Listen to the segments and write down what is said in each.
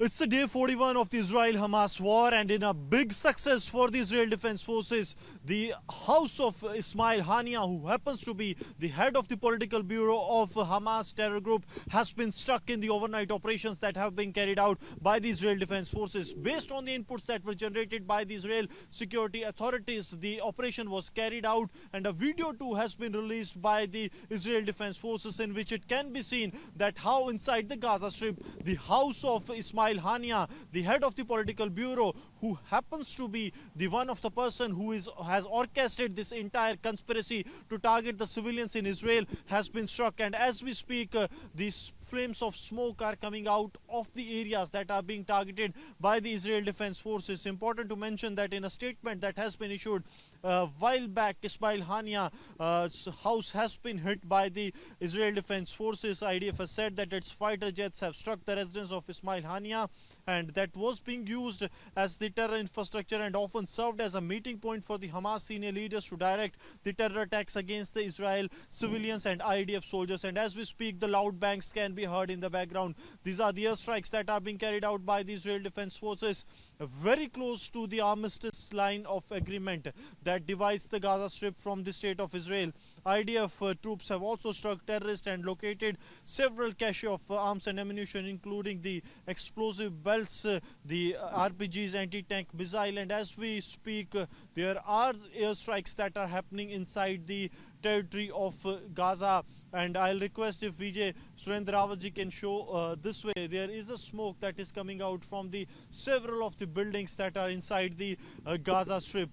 It's the day 41 of the Israel-Hamas war, and in a big success for the Israel Defense Forces, the house of Ismail Haniyeh, who happens to be the head of the political bureau of Hamas terror group, has been struck in the overnight operations that have been carried out by the Israel Defense Forces. Based on the inputs that were generated by the Israel security authorities, the operation was carried out, and a video too has been released by the Israel Defense Forces in which it can be seen that how inside the Gaza Strip, the house of Ismail Haniyeh, the head of the political bureau, who happens to be the one of the person who has orchestrated this entire conspiracy to target the civilians in Israel, has been struck. And as we speak, these flames of smoke are coming out of the areas that are being targeted by the Israel Defense Forces. Important to mention that in a statement that has been issued a while back, Ismail Haniyeh's house has been hit by the Israel Defense Forces. IDF has said that its fighter jets have struck the residence of Ismail Haniyeh, and that was being used as the terror infrastructure and often served as a meeting point for the Hamas senior leaders to direct the terror attacks against the Israel civilians and IDF soldiers. And as we speak, the loud bangs can be heard in the background. These are the airstrikes that are being carried out by the Israel Defense Forces very close to the armistice line of agreement that divides the Gaza Strip from the state of Israel. IDF troops have also struck terrorists and located several caches of arms and ammunition, including the explosive belts, the RPGs, anti-tank missile. And as we speak, there are airstrikes that are happening inside the territory of Gaza. And I'll request if VJ Surendra Rawatji can show this way. There is a smoke that is coming out from the several of the buildings that are inside the Gaza Strip.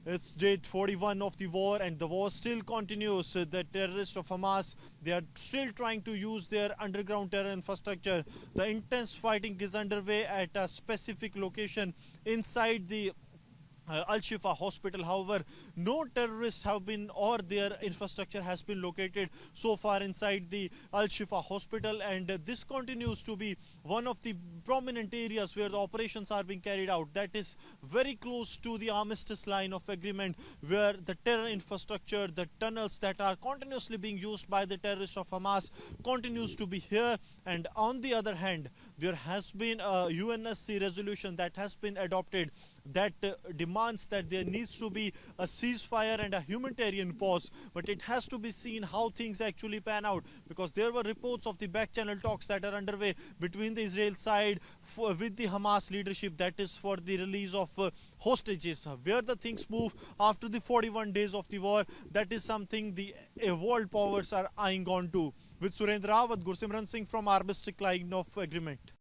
It's day 41 of the war, and the war still continues. The terrorists of Hamas, they are still trying to use their underground terror infrastructure. The intense fighting is underway at a specific location inside the Al-Shifa hospital. However, no terrorists have been or their infrastructure has been located so far inside the Al-Shifa hospital, and this continues to be one of the prominent areas where the operations are being carried out. That is very close to the armistice line of agreement, where the terror infrastructure, the tunnels that are continuously being used by the terrorists of Hamas continues to be here. And on the other hand, there has been a UNSC resolution that has been adopted that demands that there needs to be a ceasefire and a humanitarian pause, but it has to be seen how things actually pan out, because there were reports of the back channel talks that are underway between the Israel side with the Hamas leadership, that is for the release of hostages. Where the things move after the 41 days of the war, that is something the world powers are eyeing on to. With Surendra Rawat, Gursimran Singh from Armistice Line of Agreement.